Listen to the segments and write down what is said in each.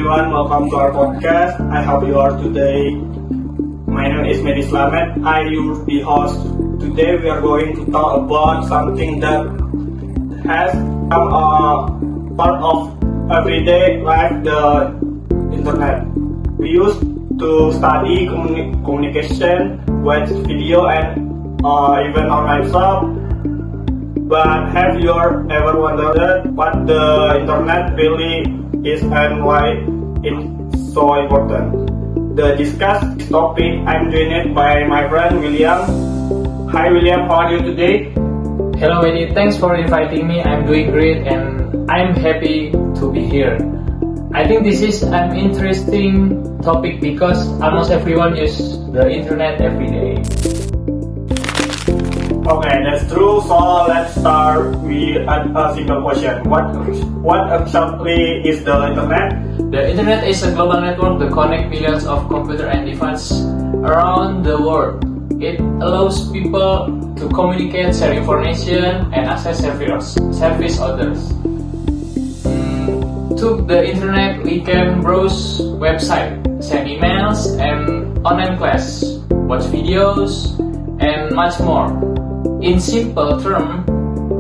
everyone, welcome to our podcast. I hope you are today. My name is Mehdi Slamet. I will be host. Today we are going to talk about something that has become a part of everyday life, the internet. We used to study communication, watch video, and even online shop. But have you ever wondered what the internet really is and why it's so important? To discuss this topic, I'm joined by my friend William. Hi William, how are you today? Hello Eddie, thanks for inviting me. I'm doing great and I'm happy to be here. I think this is an interesting topic because almost everyone uses the internet every day. Okay, that's true. So let's start with a simple question. What exactly is the internet? The internet is a global network that connects millions of computers and devices around the world. It allows people to communicate, share information, and access service others. Through the internet, we can browse websites, send emails, and online class, watch videos, and much more. In simple terms,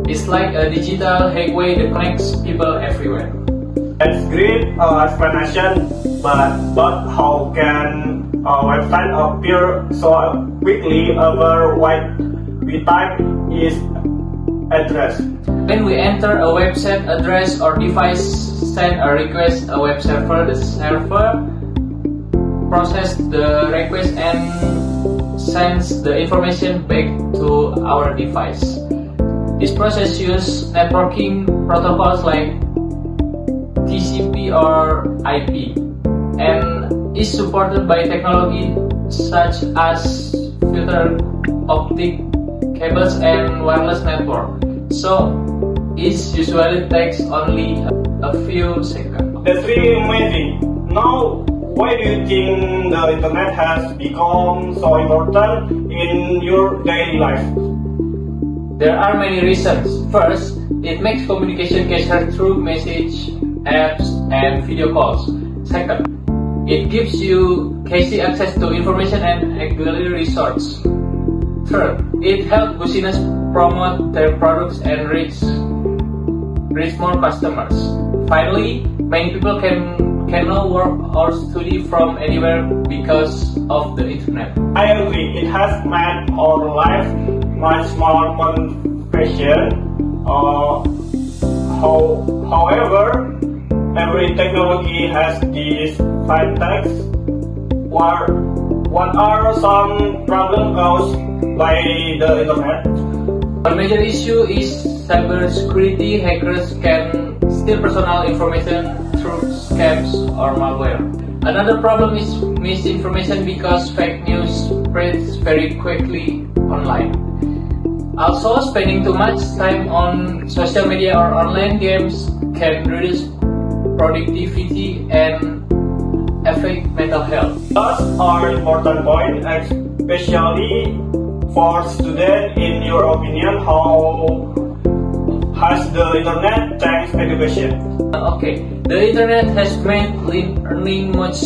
it's like a digital highway that connects people everywhere. That's great explanation, but how can a website appear so quickly over what we type is address? When we enter a website address or device, send a request a web server, the server process the request and sends the information back to our device. This process uses networking protocols like TCP or IP and is supported by technology such as fiber optic cables and wireless network. So it usually takes only a few seconds. That's really amazing. Now, why do you think the internet has become so important in your daily life? There are many reasons. First, it makes communication easier through message, apps, and video calls. Second, it gives you easy access to information and auxiliary resources. Third, it helps business promote their products and reach more customers. Finally, many people can now work or study from anywhere because of the internet. I agree. It has made our life much more convenient. However, every technology has these drawbacks. What are some problems caused by the internet? One major issue is cybersecurity. Hackers can steal personal information through scams or malware. Another problem is misinformation because fake news spreads very quickly online. Also, spending too much time on social media or online games can reduce productivity and affect mental health. Those are important points, especially for students. In your opinion, how has the internet changed education? Okay, the internet has made learning much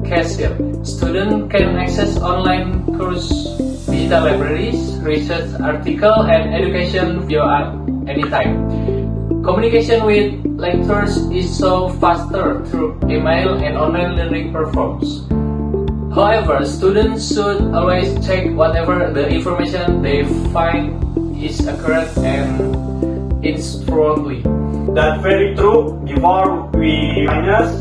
easier. Students can access online courses, digital libraries, research articles, and education via anytime. Communication with lecturers is so faster through email and online learning platforms. However, students should always check whatever the information they find is accurate and trustworthy. That's very true. Before we finish,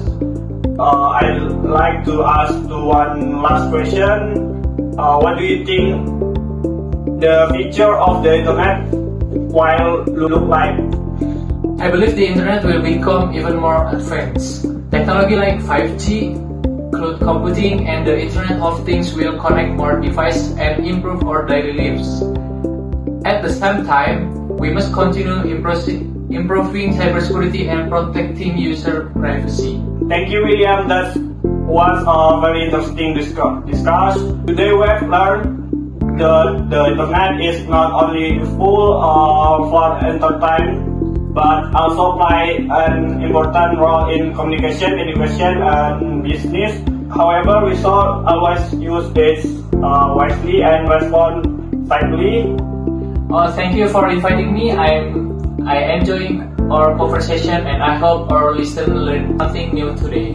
I'd like to ask one last question. What do you think the future of the internet will look like? I believe the internet will become even more advanced. Technology like 5G, cloud computing, and the Internet of Things will connect more devices and improve our daily lives. At the same time, we must continue improving cybersecurity and protecting user privacy. Thank you, William. That was a very interesting discuss. Today we have learned that the internet is not only useful for entertainment, but also play an important role in communication, education, and business. However, we should always use it wisely and respond safely. Thank you for inviting me. I enjoying our conversation, and I hope our listeners learn something new today.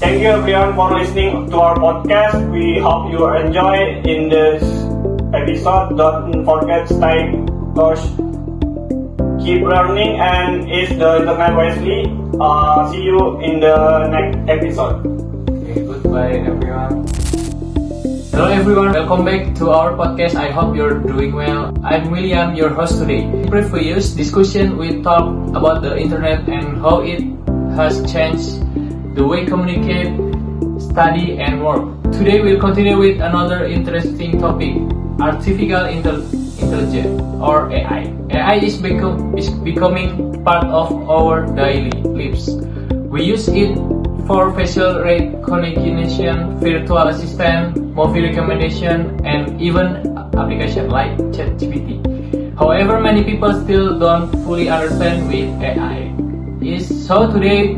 Thank you everyone for listening to our podcast. We hope you enjoy in this episode. Don't forget stay course, keep learning, and use the internet wisely. See you in the next episode. Okay, goodbye everyone. Hello everyone, welcome back to our podcast. I hope you're doing well. I'm William, your host today. In previous discussion, we talked about the internet and how it has changed the way communicate, study, and work. Today we'll continue with another interesting topic, artificial intelligence or AI. AI is becoming part of our daily lives. We use it for facial recognition, virtual assistant, movie recommendation, and even application like ChatGPT. However, many people still don't fully understand with AI. So today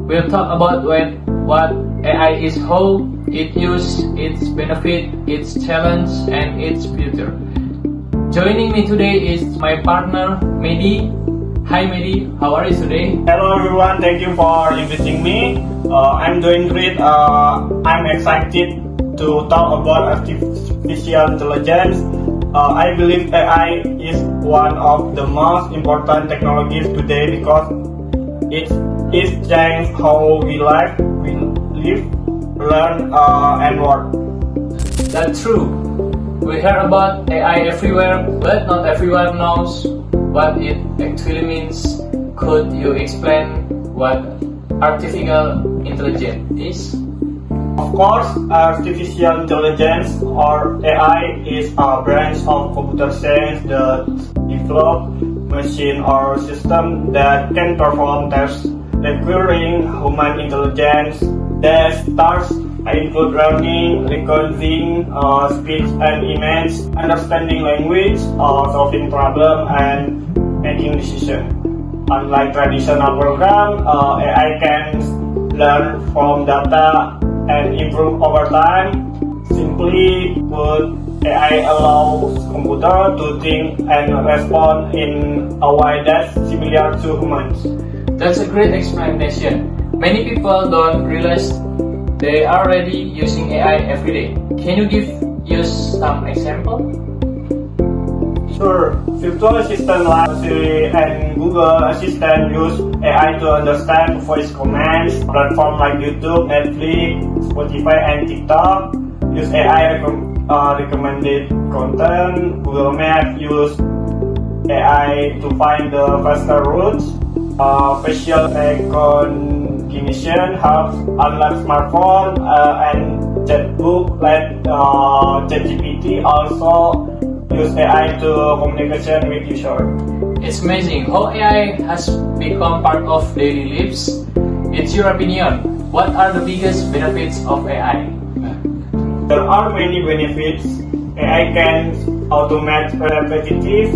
we'll talk about what AI is, how it uses, its benefit, its challenge, and its future. Joining me today is my partner Mehdi. Hi Mehdi, how are you today? Hello everyone, thank you for inviting me. I'm doing great. I'm excited to talk about artificial intelligence. I believe AI is one of the most important technologies today because it changes how we live, learn, and work. That's true. We hear about AI everywhere, but not everyone knows what it actually means. Could you explain what artificial intelligence is? Of course, artificial intelligence or AI is a branch of computer science that develop machine or system that can perform tasks requiring human intelligence. The tasks include learning, recording, speech and image, understanding language, solving problems, and making decisions. Unlike traditional program, AI can learn from data and improve over time. Simply put, AI allows computer to think and respond in a way that's similar to humans. That's a great explanation. Many people don't realize they are already using AI every day. Can you give us some example? Sure. Virtual assistant like Siri and Google Assistant use AI to understand voice commands. Platforms like YouTube, Netflix, Spotify, and TikTok use AI recommended content. Google Maps use AI to find the faster routes. Facial recognition helps unlock smartphone and chatbot like ChatGPT also use AI to communication with users. It's amazing how AI has become part of daily lives. It's your opinion. What are the biggest benefits of AI? There are many benefits. AI can automate repetitive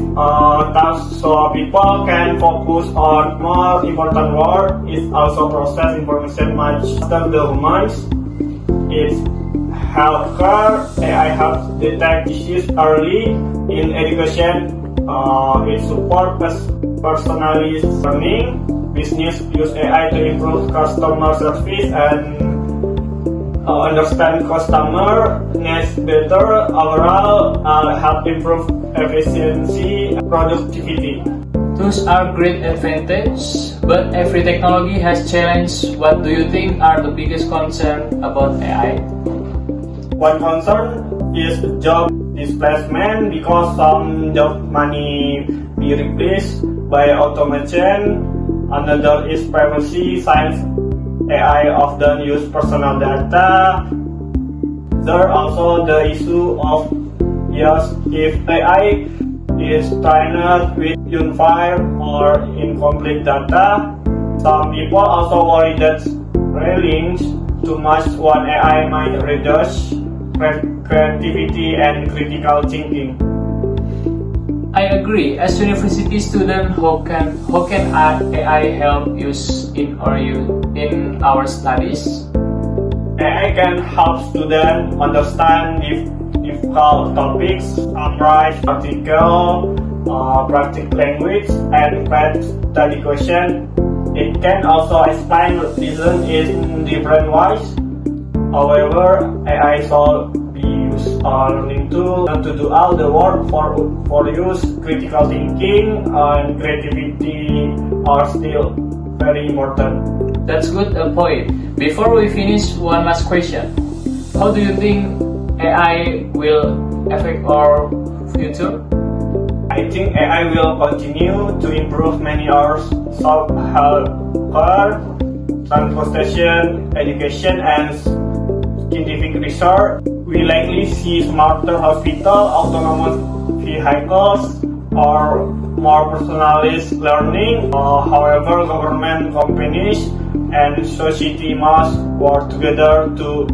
tasks so people can focus on more important work. It also process information much faster than humans. It's healthcare. AI helps detect disease early. In education, it supports personalized learning. Business use AI to improve customer service and understand customer needs better. Overall, help improve efficiency and productivity. Those are great advantages, but every technology has challenges. What do you think are the biggest concern about AI? One concern is job displacement because some job may be replaced by automation. Another is privacy, since AI often use personal data. There are also the issue of bias. If AI is trained with unfair or incomplete data, some people also worry that relying too much on AI might reduce creativity and critical thinking. I agree. As university student, how can AI help us in our studies? AI can help students understand difficult topics, summarize article, practice language, and create study question. It can also explain lessons in different ways. However, AI should be used learning tool to do all the work for use. Critical thinking and creativity are still very important. That's good point. Before we finish, one last question. How do you think AI will affect our future? I think AI will continue to improve many areas of healthcare, transportation, education, and scientific research. We likely see smarter hospital, autonomous vehicles, or more personalized learning. However, government, companies, and society must work together to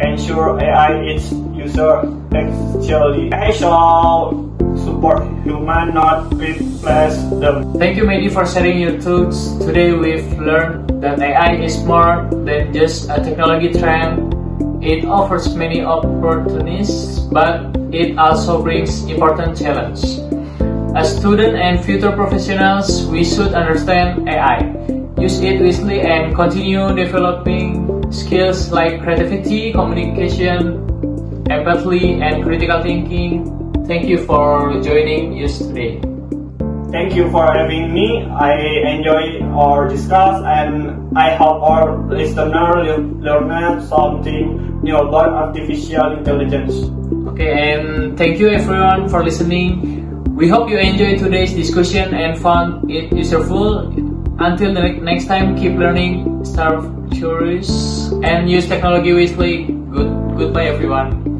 ensure AI is user actually. AI shall support human, not replace them. Thank you, Mehdi, for sharing your thoughts. Today we've learned that AI is more than just a technology trend. It offers many opportunities, but it also brings important challenges. As students and future professionals, we should understand AI, use it wisely, and continue developing skills like creativity, communication, empathy, and critical thinking. Thank you for joining us today. Thank you for having me. I enjoy our discuss, and I hope our listener learn something new about artificial intelligence. Okay, and thank you everyone for listening. We hope you enjoyed today's discussion and found it useful. Until the next time, keep learning, stay curious, and use technology wisely. Goodbye everyone.